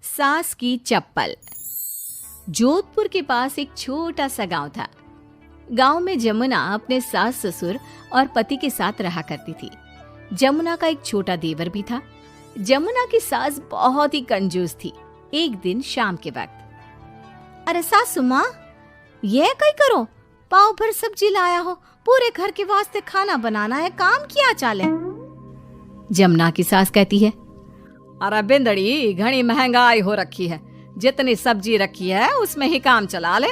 सास की चप्पल। जोधपुर के पास एक छोटा सा गांव था। गांव में जमुना अपने सास ससुर और पति के साथ रहा करती थी। जमुना का एक छोटा देवर भी था। जमुना की सास बहुत ही कंजूस थी। एक दिन शाम के वक्त, अरे सासू माँ, ये कई करो, पाव भर सब्जी लाया हो, पूरे घर के वास्ते खाना बनाना है, काम किया चाले। जमुना की सास कहती है, अरे बिंदड़ी, घनी महंगाई हो रखी है, जितनी सब्जी रखी है उसमें ही काम चला ले।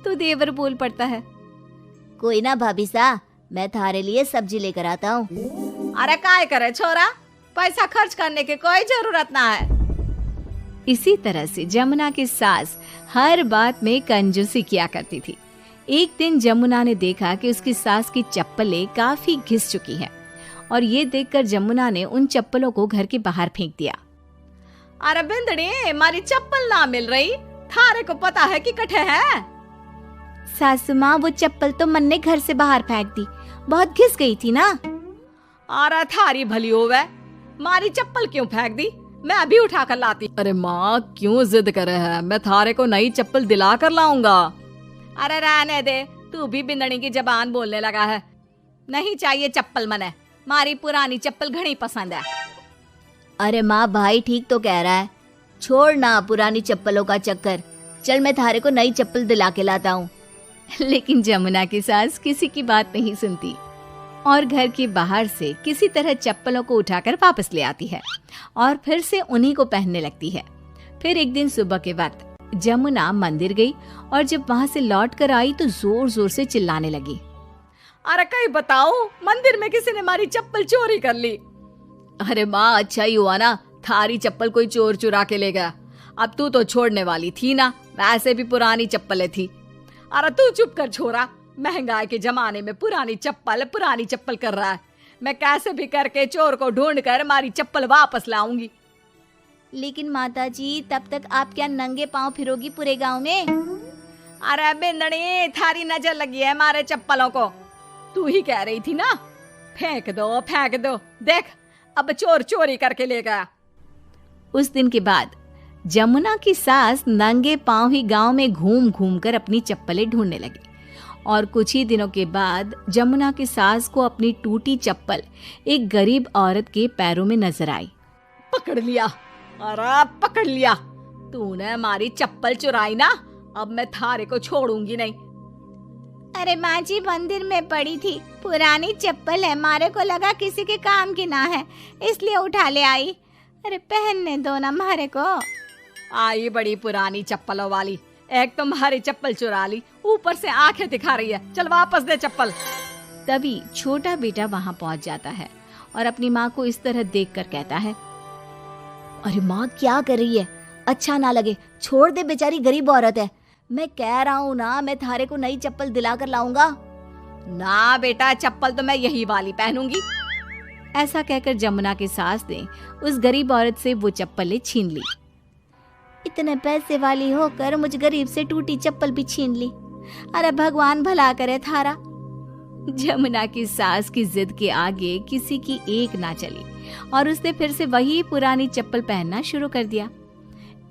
तो देवर बोल पड़ता है, कोई ना भाभी सा, मैं थारे लिए सब्जी लेकर आता हूँ। अरे काय करे छोरा, पैसा खर्च करने की कोई जरूरत ना है। इसी तरह से जमुना की सास हर बात में कंजूसी किया करती थी। एक दिन जमुना ने देखा कि उसकी सास की चप्पलें काफी घिस चुकी हैं और ये देखकर जमुना ने उन चप्पलों को घर के बाहर फेंक दिया। अरे बिंदड़ी, हमारी चप्पल ना मिल रही, थारे को पता है कि कठे है। सासू माँ, वो चप्पल तो मन ने घर से बाहर फेंक दी, बहुत घिस गई थी ना। अरे थारी भली होवे, मारी चप्पल क्यों फेंक दी, मैं अभी उठा कर लाती। अरे माँ, क्यों जिद करे है, मैं थारे को नई चप्पल दिला कर लाऊंगा। अरे रहने दे, तू भी बिंदड़ी की जबान बोलने लगा है। नहीं चाहिए चप्पल मने, मारी पुरानी चप्पल घनी पसंद है। अरे माँ, भाई ठीक तो कह रहा है, छोड़ ना पुरानी चप्पलों का चक्कर, चल मैं थारे को नई चप्पल दिला के लाता हूँ। लेकिन जमुना की सास किसी की बात नहीं सुनती और घर के बाहर से किसी तरह चप्पलों को उठाकर वापस ले आती है और फिर से उन्हीं को पहनने लगती है। फिर एक दिन सुबह के वक्त जमुना मंदिर गई और जब वहाँ से लौट कर आई तो जोर जोर से चिल्लाने लगी, अरे कहीं बताओ, मंदिर में किसी ने हमारी चप्पल चोरी कर ली। अरे माँ, अच्छा ही हुआ ना, थारी चप्पल कोई चोर चुरा के ले गया। अब तू तो छोड़ने वाली थी ना, वैसे भी पुरानी चप्पलें थी। अरे तू चुप कर छोरा, महंगाई के जमाने में पुरानी चप्पल कर रहा है। मैं कैसे भी करके चोर को ढूंढ कर हमारी चप्पल वापस लाऊंगी। लेकिन माता जी, तब तक आप क्या नंगे पांव फिरोगी पूरे गांव में? अरे बिंदड़ी, थारी नजर लगी है हमारे चप्पलों को, तू ही कह रही थी ना, फेंक दो, देख अब चोर चोरी करके ले गया। उस दिन के बाद जमुना की सास नंगे पांव ही गांव में घूम घूम कर अपनी चप्पलें ढूंढने लगी और कुछ ही दिनों के बाद जमुना की सास को अपनी टूटी चप्पल एक गरीब औरत के पैरों में नजर आई। पकड़ लिया, अरे पकड़ लिया, तूने हमारी चप्पल चुराई ना, अब मैं थारे को छोड़ूंगी नहीं। अरे माँ जी, मंदिर में पड़ी थी, पुरानी चप्पल है, मारे को लगा किसी के काम की ना है, इसलिए उठा ले आई। अरे पहनने दो ना मारे को। आई बड़ी पुरानी चप्पलों वाली, एक तो हमारी चप्पल चुरा ली, ऊपर से आंखें दिखा रही है, चल वापस दे चप्पल। तभी छोटा बेटा वहां पहुंच जाता है और अपनी माँ को इस तरह देखकर कहता है, अरे माँ, क्या कर रही है, अच्छा ना लगे, छोड़ दे, बेचारी गरीब औरत है। मैं कह रहा हूँ ना, मैं थारे को नई चप्पल दिला कर लाऊंगा। ना बेटा, चप्पल तो मैं यही वाली पहनूंगी। ऐसा कहकर जमुना की सास ने उस गरीब औरत से वो चप्पलें छीन ली। इतने पैसे वाली होकर मुझ गरीब से टूटी चप्पल भी छीन ली, अरे भगवान भला करे थारा। जमुना की सास की जिद के आगे किसी की एक ना चली और उसने फिर से वही पुरानी चप्पल पहनना शुरू कर दिया।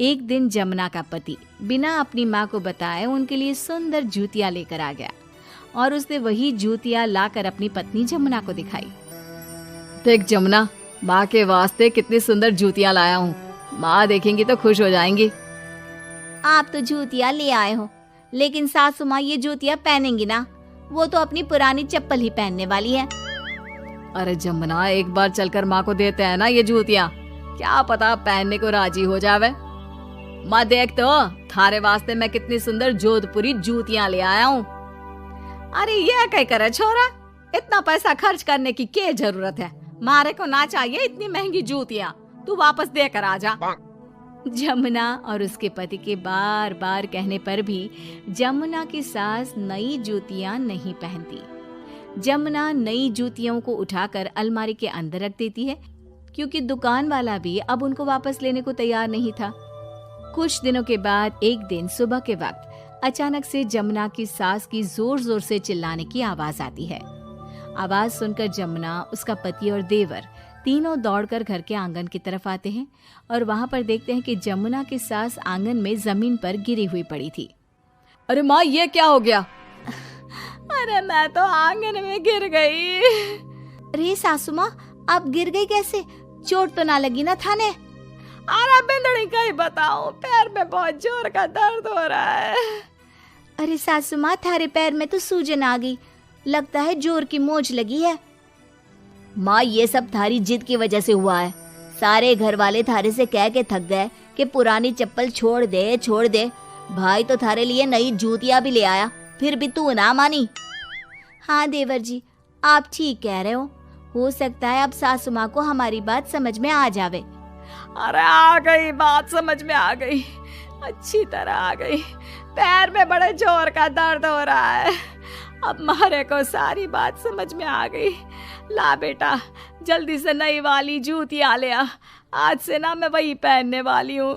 एक दिन जमुना का पति बिना अपनी माँ को बताए उनके लिए सुंदर जूतियां लेकर आ गया और उसने वही जूतियां लाकर अपनी पत्नी जमुना को दिखाई। देख जमुना, माँ के वास्ते कितनी सुंदर जूतियां लाया हूँ, माँ देखेंगी तो खुश हो जाएंगी। आप तो जूतियां ले आए हो, लेकिन सासू माँ ये जूतियां पहनेंगी ना, वो तो अपनी पुरानी चप्पल ही पहनने वाली है। अरे जमुना, एक बार चलकर माँ को देते हैं ना ये जूतियां, क्या पता पहनने को राजी हो जावे। माँ देख तो, थारे वास्ते मैं कितनी सुंदर जोधपुरी जूतियां ले आया हूँ। अरे ये क्या करे छोरा, इतना पैसा खर्च करने की क्या जरूरत है, मारे को ना चाहिए इतनी महंगी जूतियां, तू वापस देकर आ जा। जमुना और उसके पति के बार बार कहने पर भी जमुना की सास नई जूतियां नहीं पहनती। जमुना नई जूतियों को उठाकर अलमारी के अंदर रख देती है, क्योंकि दुकान वाला भी अब उनको वापस लेने को तैयार नहीं था। कुछ दिनों के बाद एक दिन सुबह के वक्त अचानक से जमुना की सास की जोर जोर से चिल्लाने की आवाज आती है। आवाज सुनकर जमुना, उसका पति और देवर तीनों दौड़कर घर के आंगन की तरफ आते हैं और वहां पर देखते हैं कि जमुना की सास आंगन में जमीन पर गिरी हुई पड़ी थी। अरे माँ, ये क्या हो गया? अरे मैं तो आंगन में गिर गई। अरे सासू माँ, आप गिर गई कैसे? चोट तो ना लगी ना थाने? अरे बिंदड़ी कहीं बताओ, पैर में बहुत जोर का दर्द हो रहा है। अरे सासू माँ, थारे पैर में तो सूजन आ गई, लगता है जोर की मोच लगी है। माँ, ये सब थारी जिद की वजह से हुआ है। सारे घर वाले थारे से कह के थक गए कि पुरानी चप्पल छोड़ दे छोड़ दे। भाई तो थारे लिए नई जूतियां भी ले आया, फिर भी तू ना मानी। हाँ देवर जी, आप ठीक कह रहे हो सकता है अब सासू माँ को हमारी बात समझ में आ जावे। अरे आ गई, बात समझ में आ गई, अच्छी तरह आ गई। पैर में बड़े जोर का दर्द हो रहा है। अब मारे को सारी बात समझ में आ गई। ला बेटा, जल्दी से नई वाली जूतियां ले आ, आज से ना मैं वही पहनने वाली हूँ।